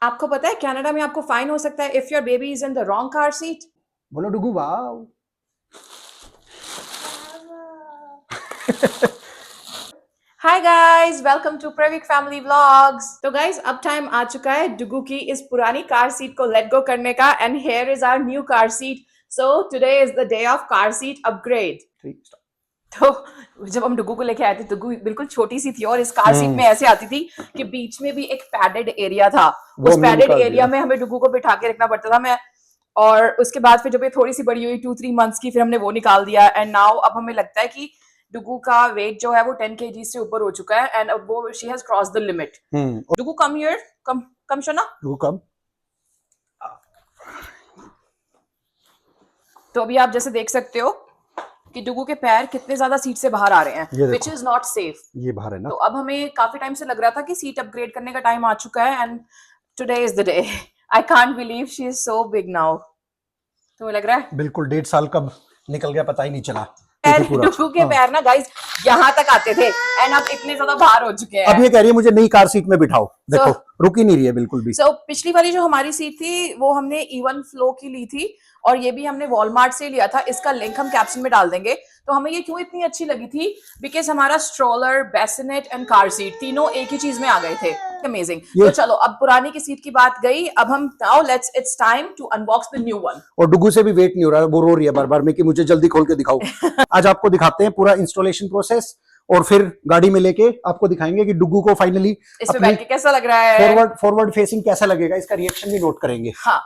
आपको पता है कनाडा में आपको फाइन हो सकता है if your baby is in the wrong car seat. बोलो Dugu wow. Hi guys, welcome to Pravik family vlogs. तो गाइस अब टाइम आ चुका है डुगू की इस पुरानी कार सीट को लेट गो करने का and here is our new car seat. So today is the day of car seat upgrade. तो जब हम डुगू को लेके आए थे, डुगू बिल्कुल छोटी सी थी और इस कार सीट में ऐसे आती थी कि बीच में भी एक पैडेड एरिया था। उस पैडेड एरिया में हमें डुगू को बिठा के रखना पड़ता था। मैं और उसके बाद फिर जब ये थोड़ी सी बड़ी हुई 2-3 मंथ्स की, फिर हमने वो निकाल दिया एंड नाउ अब हमें लगता है कि डुगू का वेट जो है वो 10 kg से ऊपर हो चुका है एंड अब वो she has cross the limit. Dugu come here, come come शोना। डुगू कम। तो अभी आप जैसे देख सकते हो कि डुगू के पैर कितने ज्यादा सीट से बाहर आ रहे हैं, विच इज नॉट सेफ। ये बाहर है ना। तो अब हमें काफी टाइम से लग रहा था कि सीट अपग्रेड करने का टाइम आ चुका है and today is the day. I can't believe she is so big now. तो लग रहा है बिल्कुल 1.5 साल कब निकल गया पता ही नहीं चला। डुगू के पैर ना गाइस यहाँ तक आते थे एंड अब इतने ज्यादा बाहर हो चुके हैं। अब ये कह रही है मुझे नई कार सीट में बिठाओ। देखो रुक ही नहीं रही है बिल्कुल भी। पिछली वाली जो हमारी सीट थी वो हमने इवन फ्लो की ली थी और ये भी हमने वॉलमार्ट से लिया था। इसका लिंक हम कैप्शन में डाल देंगे। तो हमें ये क्यों इतनी अच्छी लगी थी, बिकॉज हमारा stroller, bassinet and car seat तीनों एक ही चीज में आ गए थे। अमेजिंग। तो चलो अब पुरानी की सीट की बात गई, अब हम now let's it's time to unbox the new one. और डुगू से भी वेट नहीं हो रहा है, वो रो रही है बार बार में कि मुझे जल्दी खोल के दिखाओ। आज आपको दिखाते हैं पूरा इंस्टॉलेशन प्रोसेस और फिर गाड़ी में लेके आपको दिखाएंगे कि डुगू को फाइनली इसमें बैठ के कैसा लग रहा है, फॉरवर्ड फेसिंग कैसा लगेगा, इसका रिएक्शन भी नोट करेंगे। हाँ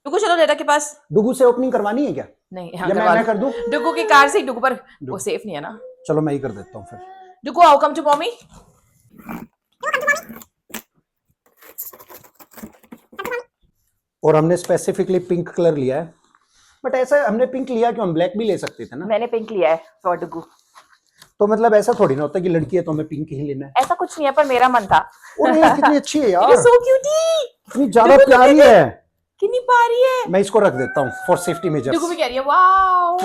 डुगू चलो डेटा के पास। डुगू से ओपनिंग करवानी है क्या? नहीं या मैं कर दूं? डुगू की कार सीट डुगू पर वो सेफ नहीं है ना। चलो मैं ही कर देता हूँ फिर। डुगू आओ, कम टू मम्मी। और हमने स्पेसिफिकली पिंक कलर लिया है, बट ऐसा हमने पिंक लिया क्यों? हम ब्लैक भी ले सकते थे ना। मैंने पिंक लिया है फॉर डुगू। तो मतलब ऐसा थोड़ी ना होता कि लड़की है तो हमें पिंक ही लेना है। ऐसा कुछ नहीं है, पर मेरा मन था। और ये कितनी अच्छी है यार, सो क्यूटी, कितनी ज्यादा प्यारी है, कितनी प्यारी है। मैं इसको रख देता हूँ फॉर सेफ्टी मेजर्स। डुगू भी कह रही है वाओ।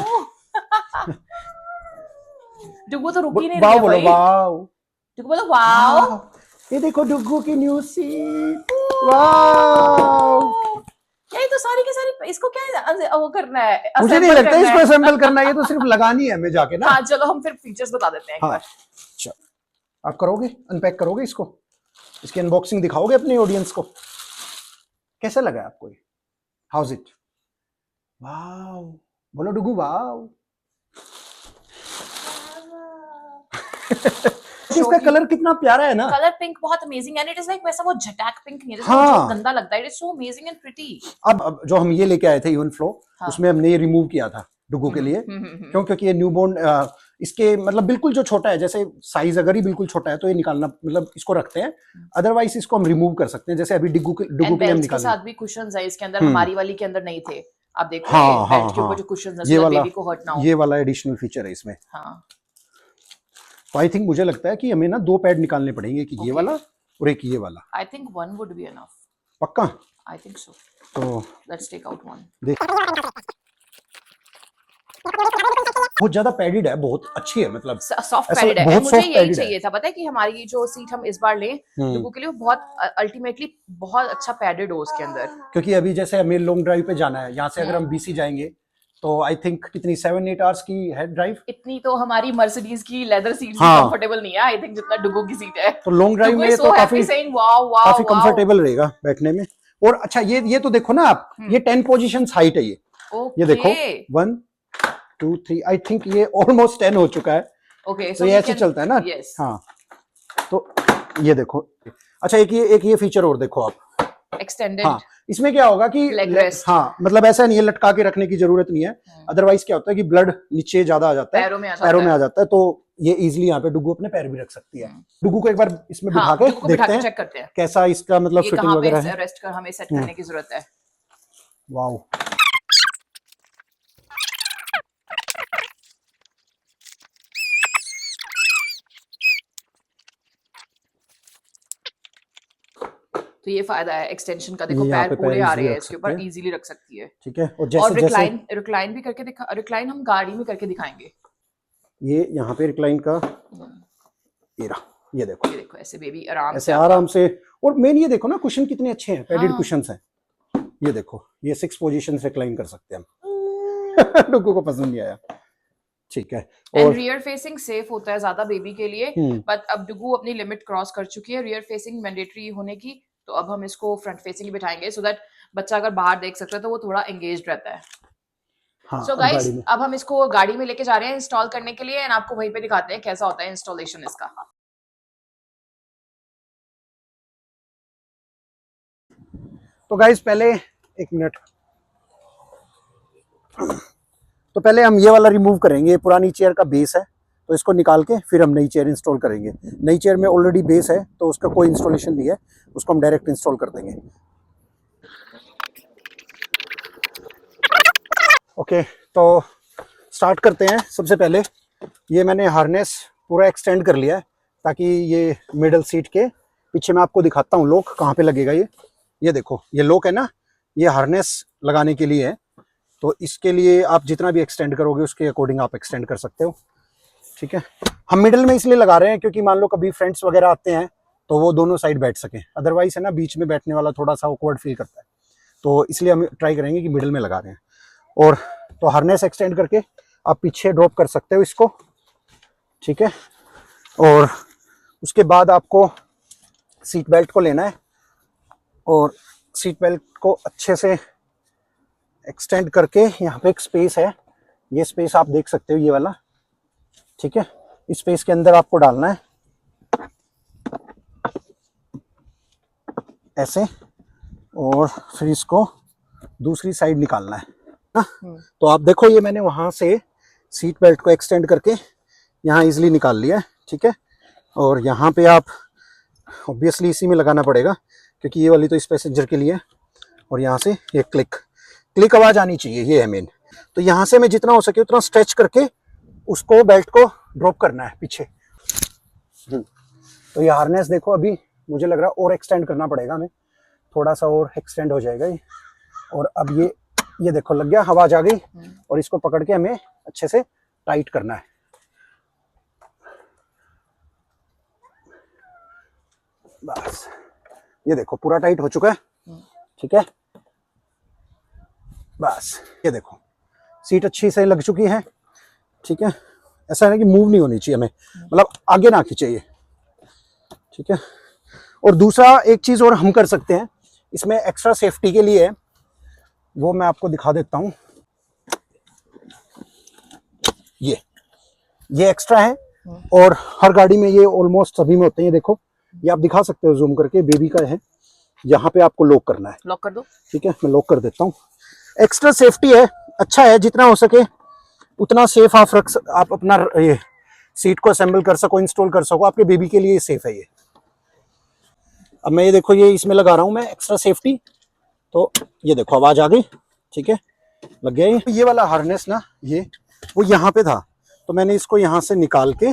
डुगू तो रुकी नहीं रही वाओ है बोलो, भाई। वाओ डुगू बोलो वाओ। ये देखो डुगू की न्यू सीट, वाओ। ये तो सारी की सारी इसको क्या वो करना है, मुझे नहीं लगता इसको असेंबल करना है, ये तो सिर्फ लगानी है हमें जाके ना। हाँ चलो हम फिर फीचर्स बता देते हैं एक बार। चलो आप करोगे, अनपैक करोगे इसको, इसकी अनबॉक्सिंग दिखाओगे अपनी ऑडियंस को, कैसा लगा आपको ये? House it? वाओ बोलो डुगू वाओ। इसका कलर कितना प्यारा है ना, कलर पिंक बहुत अमेजिंग है। इट इज लाइक वैसा वो झटाक पिंक नहीं है हाँ, गंदा लगता है। It is so amazing and pretty. अब जो हम ये लेके आए थे इवन फ्लो, उसमें हमने ये रिमूव किया था डुगू के लिए। क्यों? क्योंकि ये न्यूबॉर्न इसके मतलब बिल्कुल जो छोटा है, जैसे साइज अगर ही बिल्कुल छोटा है तो ये निकालना, मतलब इसको रखते हैं, अदरवाइज इसको हम रिमूव कर सकते हैं। जैसे अभी डुगू के लिए हम निकाल, साथ भी कुशन्स है इसके अंदर, हमारी वाली के अंदर नहीं थे। आप देखो हाँ, बेल्ट के ऊपर जो कुशन्स है, ये वाला, बेबी को हर्ट ना हो। ये वाला एडिशनल फीचर है इसमें। हाँ तो आई थिंक मुझे लगता है कि हमें ना 2 पैड निकालने पड़ेंगे, कि ये वाला और एक ये वाला। I think one would be enough. पक्का? I think so. तो लेट्स टेक आउट वन। देख बहुत ज्यादा पैडेड है, बहुत अच्छी है, मतलब सॉफ्ट पैडेड है। मुझे यही चाहिए था, पता है कि हमारी जो सीट हम इस बार लें डुगू के लिए बहुत अल्टीमेटली बहुत अच्छा पैडेड हो उसके अंदर। क्योंकि अभी जैसे हमें लॉन्ग ड्राइव पे जाना है, यहाँ से अगर हम बीसी जाएंगे तो आई थिंक कितनी 7-8 आवर्स की है ड्राइव। इतनी तो हमारी मर्सिडीज की लेदर सीट कंफर्टेबल नहीं है आई थिंक जितना डुगू की सीट है। तो लॉन्ग ड्राइव में तो काफी कंफर्टेबल रहेगा बैठने में। और अच्छा ये तो देखो ना आप, ये 10 पोजीशंस हाइट है ये देखो 1 2 3, आई थिंक ये ऑलमोस्ट 10 हो चुका है। तो ये ऐसे चलता है ना। हाँ तो ये देखो, अच्छा एक ये फीचर और देखो आप, एक्सटेंडेड। हाँ इसमें क्या होगा कि हाँ मतलब ऐसा नहीं है, लटका के रखने की जरूरत नहीं है। अदरवाइज क्या होता है कि ब्लड नीचे ज्यादा आ जाता है, पैरों में आ जाता है, तो ये इजीली यहाँ पे डुगू अपने पैर भी रख सकती है। डुगू को एक बार इसमें बिठा के देखते हैं, चेक करते हैं कैसा इसका मतलब फिटिंग वगैरह है। रेस्ट कर हमें सेट करने की जरूरत है। वाओ तो ये फायदा है एक्सटेंशन का। देखो पैर पूरे आ रहे हैं इसके ऊपर, इजीली रख सकती है। ठीक है। और जैसे रिक्लाइन भी करके रिक्लाइन हम गाड़ी में करके दिखाएंगे। ये यहाँ पे रिक्लाइन का ये देखो ऐसे बेबी आराम से और मेन ये देखो ना कुशन कितने अच्छे हैं, पैडेड हाँ। कुशंस हैं। ये देखो ये 6 पोजीशन रिक्लाइन कर सकते हैं हम। डुगू को पसंद नहीं आया, ठीक है। एंड और रियर फेसिंग सेफ होता है ज्यादा बेबी के लिए, बट अब डुगू अपनी लिमिट क्रॉस कर चुकी है रियर फेसिंग मैंडेटरी होने की, तो अब हम इसको फ्रंट फेसिंग ही बिठाएंगे सो दैट बच्चा अगर बाहर देख सकता है तो वो थोड़ा एंगेज्ड रहता है। हाँ, सो अब गाइस गाड़ी में अब हम इसको गाड़ी में लेके जा रहे हैं इंस्टॉल करने के लिए, एंड आपको वहीं पे दिखाते हैं कैसा होता है इंस्टॉलेशन इसका। तो गाइस पहले एक मिनट, तो पहले हम ये वाला रिमूव करेंगे, ये पुरानी चेयर का बेस है तो इसको निकाल के फिर हम नई चेयर इंस्टॉल करेंगे। नई चेयर में ऑलरेडी बेस है तो उसका कोई इंस्टॉलेशन नहीं है, उसको हम डायरेक्ट इंस्टॉल कर देंगे। ओके, तो स्टार्ट करते हैं। सबसे पहले ये मैंने हार्नेस पूरा एक्सटेंड कर लिया है ताकि ये मिडल सीट के पीछे मैं आपको दिखाता हूँ लॉक कहाँ पे लगेगा। ये देखो ये लॉक है ना, ये हार्नेस लगाने के लिए है, तो इसके लिए आप जितना भी एक्सटेंड करोगे उसके अकॉर्डिंग आप एक्सटेंड कर सकते हो, ठीक है। हम मिडिल में इसलिए लगा रहे हैं क्योंकि मान लो कभी फ्रेंड्स वगैरह आते हैं तो वो दोनों साइड बैठ सकें, अदरवाइज है ना बीच में बैठने वाला थोड़ा सा ऑकवर्ड फील करता है, तो इसलिए हम ट्राई करेंगे कि मिडिल में लगा रहे हैं। और तो हार्नेस एक्सटेंड करके आप पीछे ड्रॉप कर सकते हो इसको, ठीक है। और उसके बाद आपको सीट बेल्ट को लेना है और सीट बेल्ट को अच्छे से एक्सटेंड करके यहाँ पे एक स्पेस है, ये स्पेस आप देख सकते हो ये वाला, ठीक है। इस स्पेस के अंदर आपको डालना है ऐसे, और फिर इसको दूसरी साइड निकालना है ना। तो आप देखो ये मैंने वहां से सीट बेल्ट को एक्सटेंड करके यहाँ इजीली निकाल लिया है, ठीक है। और यहाँ पे आप ऑब्वियसली इसी में लगाना पड़ेगा क्योंकि ये वाली तो इस पैसेंजर के लिए है। और यहाँ से ये क्लिक आवाज आनी चाहिए, ये है मेन। तो यहाँ से मैं जितना हो सके उतना स्ट्रेच करके उसको बेल्ट को ड्रॉप करना है पीछे। तो ये हार्नेस देखो अभी मुझे लग रहा है और एक्सटेंड करना पड़ेगा हमें, थोड़ा सा और एक्सटेंड हो जाएगा ये। और अब ये देखो लग गया, आवाज आ गई, और इसको पकड़ के हमें अच्छे से टाइट करना है। बस ये देखो पूरा टाइट हो चुका है, ठीक है। बस ये देखो सीट अच्छी से लग चुकी है, ठीक है। ऐसा है कि मूव नहीं होनी चाहिए हमें, मतलब आगे ना खींचे ये, ठीक है। और दूसरा एक चीज और हम कर सकते हैं इसमें एक्स्ट्रा सेफ्टी के लिए, वो मैं आपको दिखा देता हूं। ये एक्स्ट्रा है और हर गाड़ी में ये ऑलमोस्ट सभी में होते हैं। ये देखो ये आप दिखा सकते हो जूम करके, बेबी का है, यहाँ पे आपको लॉक करना है, लॉक कर दो, ठीक है। मैं लॉक कर देता हूँ। एक्स्ट्रा सेफ्टी है, अच्छा है, जितना हो सके उतना सेफ आप अपना ये सीट को असेंबल कर सको, इंस्टॉल कर सको, आपके बेबी के लिए सेफ है ये। अब मैं ये देखो ये इसमें लगा रहा हूँ मैं एक्स्ट्रा सेफ्टी, तो ये देखो आवाज आ गई, ठीक है, लग गया ये वाला हार्नेस ना, ये वो यहाँ पे था तो मैंने इसको यहाँ से निकाल के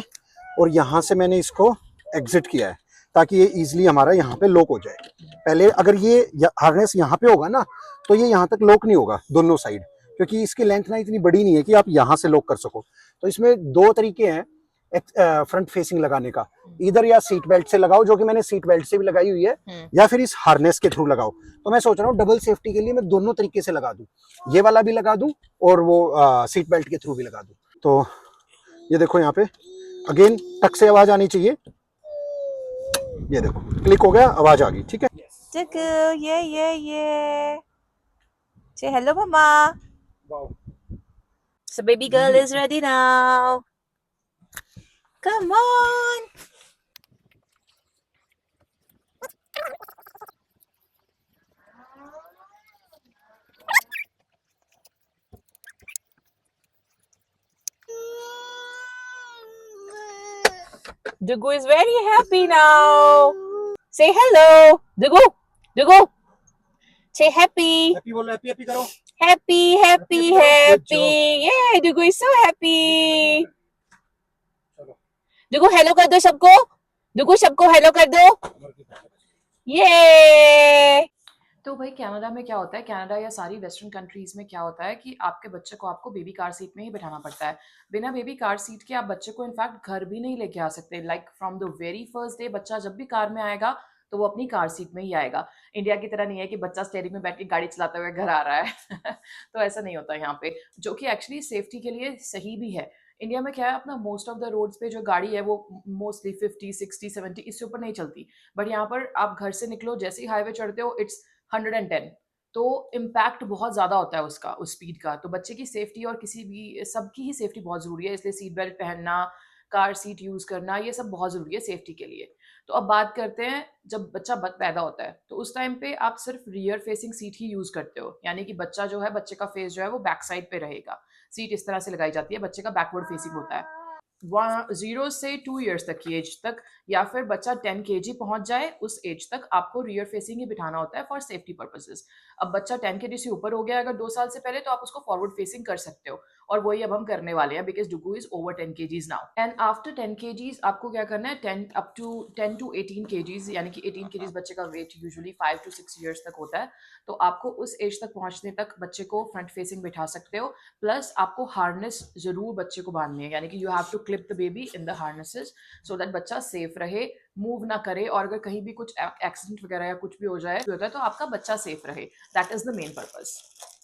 और यहाँ से मैंने इसको एग्जिट किया है ताकि ये इजीली हमारा यहाँ पे लॉक हो जाए। पहले अगर ये हार्नेस यहाँ पे होगा ना तो ये यहाँ तक लॉक नहीं होगा दोनों साइड, क्योंकि इसकी लेंथ ना इतनी बड़ी नहीं है कि आप यहाँ से लॉक कर सको। तो इसमें दो तरीके हैं फ्रंट फेसिंग लगाने का, इधर या सीट बेल्ट से लगाओ, जो कि मैंने सीट बेल्ट से भी लगाई हुई है, या फिर इस हार्नेस के थ्रू लगाओ। तो मैं सोच रहा हूँ डबल सेफ्टी के लिए मैं दोनों तरीके से लगा दूं, ये वाला भी लगा दूं और वो सीट बेल्ट के थ्रू भी लगा दूं। तो ये देखो यहाँ पे अगेन टक से आवाज आनी चाहिए, ये देखो क्लिक हो गया, आवाज आ गई, ठीक है। Say hello, Mama. Wow. So baby girl is ready now. Come on. Dugu is very happy now. Say hello. Dugu. Say happy. Happy बोलो, हैप्पी हैप्पी करो, Happy. Yeah, Dugu is so happy. Dugu hello कर दो सबको. Dugu सबको hello कर दो. ये तो भाई कनाडा में क्या होता है, कनाडा या सारी वेस्टर्न कंट्रीज में क्या होता है कि आपके बच्चे को आपको बेबी कार सीट में ही बैठाना पड़ता है। बिना बेबी कार सीट के आप बच्चे को इनफैक्ट घर भी नहीं लेके आ सकते। Like from the very first day बच्चा जब भी कार में आएगा तो वो अपनी कार सीट में ही आएगा। इंडिया की तरह नहीं है कि बच्चा स्टेयरिंग में बैठ के गाड़ी चलाते हुए घर आ रहा है तो ऐसा नहीं होता यहाँ पे, जो कि एक्चुअली सेफ्टी के लिए सही भी है। इंडिया में क्या है, अपना मोस्ट ऑफ द रोड्स पे जो गाड़ी है वो मोस्टली 50 60 70 इससे ऊपर नहीं चलती, बट यहाँ पर आप घर से निकलो, जैसे ही हाईवे चढ़ते हो इट्स 110, तो इम्पैक्ट बहुत ज़्यादा होता है उसका, उस स्पीड का। तो बच्चे की सेफ्टी और किसी भी सबकी ही सेफ्टी बहुत ज़रूरी है, इसलिए सीट बेल्ट पहनना, कार सीट यूज़ करना, ये सब बहुत ज़रूरी है सेफ्टी के लिए। तो अब बात करते हैं, जब बच्चा पैदा होता है तो उस टाइम पे आप सिर्फ रियर फेसिंग सीट ही यूज़ करते हो, यानी कि बच्चा जो है, बच्चे का फेस जो है वो बैक साइड पे रहेगा। सीट इस तरह से लगाई जाती है, बच्चे का बैकवर्ड फेसिंग होता है। 0 से 2 इयर्स तक की एज तक, या फिर बच्चा 10 kg पहुंच जाए उस एज तक, आपको रियर फेसिंग ही बिठाना होता है फॉर सेफ्टी पर्पसेस। अब बच्चा 10 kg से ऊपर हो गया अगर 2 साल से पहले, तो आप उसको फॉरवर्ड फेसिंग कर सकते हो, और वही अब हम करने वाले हैं, because Dugu is over 10 kgs now. And after 10 kgs आपको क्या करना है, 10 to 18 kgs, यानी कि 18 kgs बच्चे का वेट यूजुअली 5 to 6 years तक होता है, तो आपको उस एज तक पहुंचने तक बच्चे को फ्रंट फेसिंग बिठा सकते हो। प्लस आपको हार्नेस जरूर बच्चे को बांधनी है, यानी कि you have to clip the baby in the harnesses, so that बच्चा सेफ रहे, मूव ना करे, और अगर कहीं भी कुछ एक्सीडेंट वगैरह या कुछ भी हो जाए तो आपका बच्चा सेफ रहे। That is the main purpose.